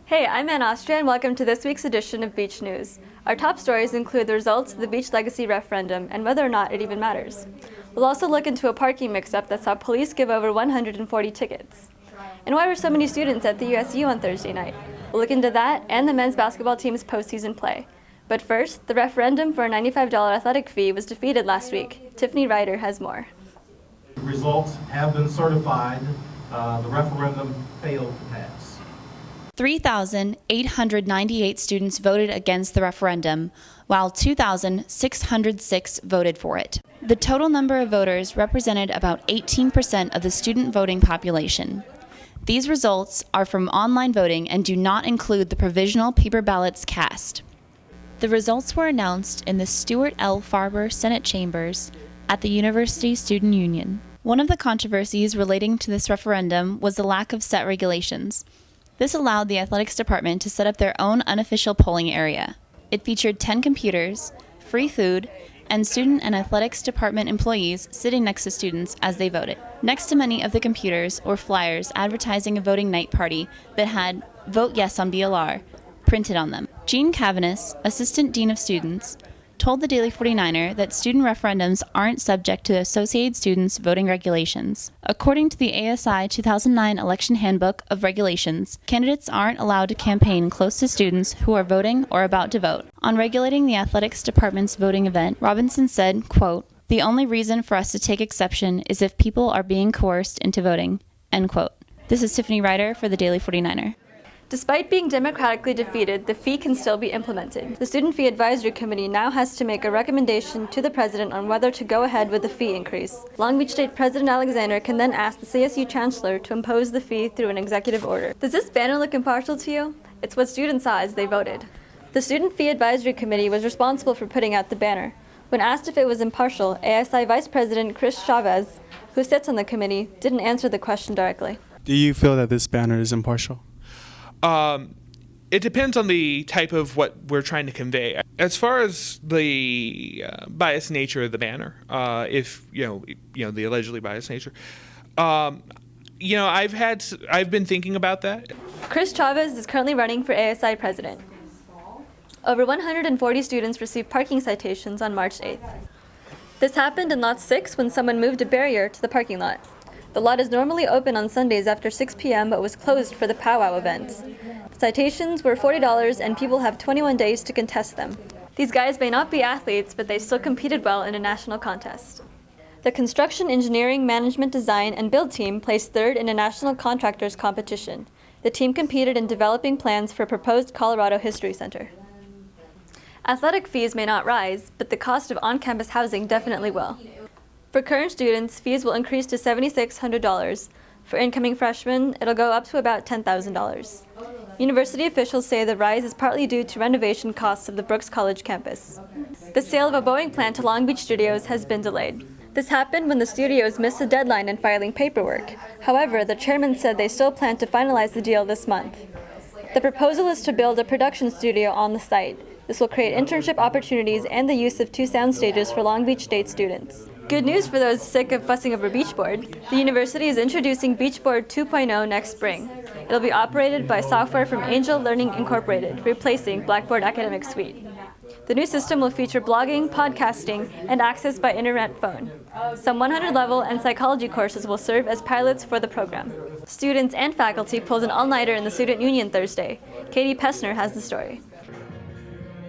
Hey, I'm Ann Austria, and welcome to this week's edition of Beach News. Our top stories include the results of the Beach Legacy Referendum and whether or not it even matters. We'll also look into a parking mix-up that saw police give over 140 tickets. And why were so many students at the USU on Thursday night? We'll look into that and the men's basketball team's postseason play. But first, the referendum for a $95 athletic fee was defeated last week. Tiffany Ryder has more. The results have been certified. The referendum failed to pass. 3,898 students voted against the referendum, while 2,606 voted for it. The total number of voters represented about 18% of the student voting population. These results are from online voting and do not include the provisional paper ballots cast. The results were announced in the Stuart L. Farber Senate Chambers at the University Student Union. One of the controversies relating to this referendum was the lack of set regulations. This allowed the athletics department to set up their own unofficial polling area. It featured 10 computers, free food, and student and athletics department employees sitting next to students as they voted. Next to many of the computers were flyers advertising a voting night party that had "Vote Yes on BLR" printed on them. Jean Cavanis, Assistant Dean of Students, told the Daily 49er that student referendums aren't subject to Associated Students' voting regulations. According to the ASI 2009 Election Handbook of Regulations, candidates aren't allowed to campaign close to students who are voting or about to vote. On regulating the athletics department's voting event, Robinson said, quote, "The only reason for us to take exception is if people are being coerced into voting," end quote. This is Tiffany Ryder for the Daily 49er. Despite being democratically defeated, the fee can still be implemented. The Student Fee Advisory Committee now has to make a recommendation to the president on whether to go ahead with the fee increase. Long Beach State President Alexander can then ask the CSU Chancellor to impose the fee through an executive order. Does this banner look impartial to you? It's what students saw as they voted. The Student Fee Advisory Committee was responsible for putting out the banner. When asked if it was impartial, ASI Vice President Chris Chavez, who sits on the committee, didn't answer the question directly. Do you feel that this banner is impartial? It depends on the type of what we're trying to convey. As far as the biased nature of the banner, if the allegedly biased nature, I've been thinking about that. Chris Chavez is currently running for ASI president. Over 140 students received parking citations on March 8th. This happened in Lot 6 when someone moved a barrier to the parking lot. The lot is normally open on Sundays after 6 p.m. but was closed for the powwow events. The citations were $40 and people have 21 days to contest them. These guys may not be athletes, but they still competed well in a national contest. The Construction, Engineering, Management, Design, and Build team placed third in a national contractors competition. The team competed in developing plans for a proposed Colorado History Center. Athletic fees may not rise, but the cost of on-campus housing definitely will. For current students, fees will increase to $7,600. For incoming freshmen, it'll go up to about $10,000. University officials say the rise is partly due to renovation costs of the Brooks College campus. The sale of a Boeing plant to Long Beach Studios has been delayed. This happened when the studios missed a deadline in filing paperwork. However, the chairman said they still plan to finalize the deal this month. The proposal is to build a production studio on the site. This will create internship opportunities and the use of 2 sound stages for Long Beach State students. Good news for those sick of fussing over Beachboard. The university is introducing Beachboard 2.0 next spring. It'll be operated by software from Angel Learning Incorporated, replacing Blackboard Academic Suite. The new system will feature blogging, podcasting, and access by internet phone. Some 100-level and psychology courses will serve as pilots for the program. Students and faculty pulled an all-nighter in the Student Union Thursday. Katie Pessner has the story.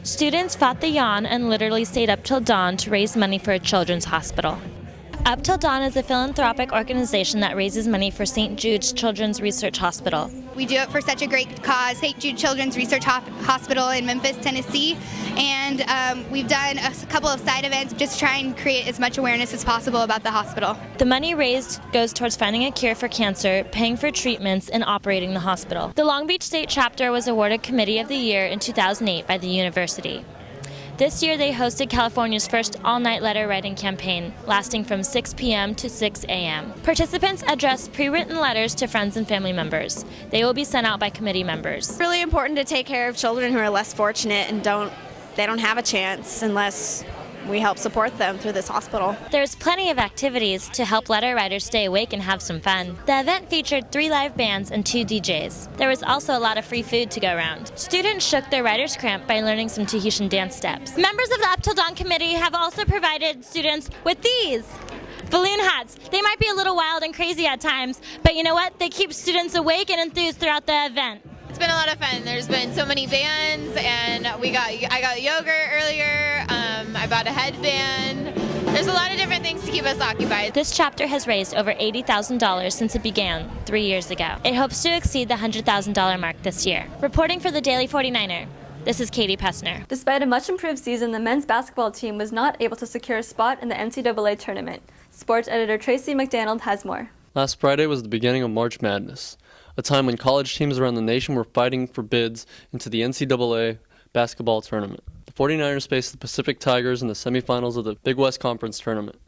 Students fought the yawn and literally stayed up till dawn to raise money for a children's hospital. Up Till Dawn is a philanthropic organization that raises money for St. Jude's Children's Research Hospital. We do it for such a great cause, St. Jude Children's Research Hospital in Memphis, Tennessee, and we've done a couple of side events just to try and create as much awareness as possible about the hospital. The money raised goes towards finding a cure for cancer, paying for treatments, and operating the hospital. The Long Beach State chapter was awarded Committee of the Year in 2008 by the university. This year they hosted California's first all-night letter writing campaign, lasting from 6 p.m. to 6 a.m. Participants addressed pre-written letters to friends and family members. They will be sent out by committee members. It's really important to take care of children who are less fortunate and they don't have a chance unless we help support them through this hospital. There's plenty of activities to help let our riders stay awake and have some fun. The event featured 3 live bands and 2 DJs. There was also a lot of free food to go around. Students shook their rider's cramp by learning some Tahitian dance steps. Members of the Up Till Dawn committee have also provided students with these balloon hats. They might be a little wild and crazy at times, but you know what? They keep students awake and enthused throughout the event. It's been a lot of fun. There's been so many bands, and I got yogurt earlier. I bought a headband. There's a lot of different things to keep us occupied. This chapter has raised over $80,000 since it began 3 years ago. It hopes to exceed the $100,000 mark this year. Reporting for the Daily 49er, this is Katie Pessner. Despite a much improved season, the men's basketball team was not able to secure a spot in the NCAA Tournament. Sports editor Tracy McDonald has more. Last Friday was the beginning of March Madness, a time when college teams around the nation were fighting for bids into the NCAA basketball tournament. The 49ers faced the Pacific Tigers in the semifinals of the Big West Conference tournament.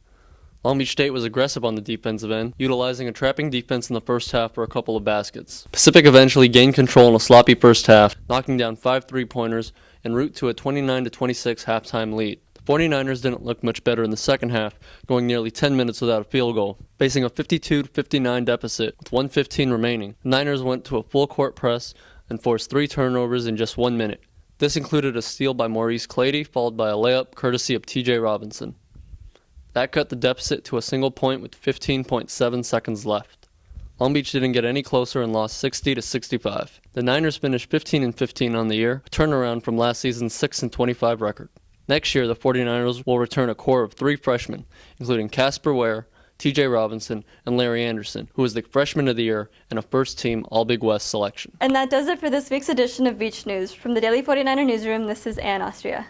Long Beach State was aggressive on the defensive end, utilizing a trapping defense in the first half for a couple of baskets. Pacific eventually gained control in a sloppy first half, knocking down 5 three-pointers en route to a 29-26 halftime lead. The 49ers didn't look much better in the second half, going nearly 10 minutes without a field goal. Facing a 52-59 deficit with 1:15 remaining, the Niners went to a full-court press and forced 3 turnovers in just 1 minute. This included a steal by Maurice Clady, followed by a layup courtesy of T.J. Robinson. That cut the deficit to a single point with 15.7 seconds left. Long Beach didn't get any closer and lost 60-65. The Niners finished 15-15 on the year, a turnaround from last season's 6-25 record. Next year, the 49ers will return a core of 3 freshmen, including Casper Ware, T.J. Robinson, and Larry Anderson, who was the Freshman of the Year and a first-team All-Big West selection. And that does it for this week's edition of Beach News. From the Daily 49er newsroom, this is Ann Austria.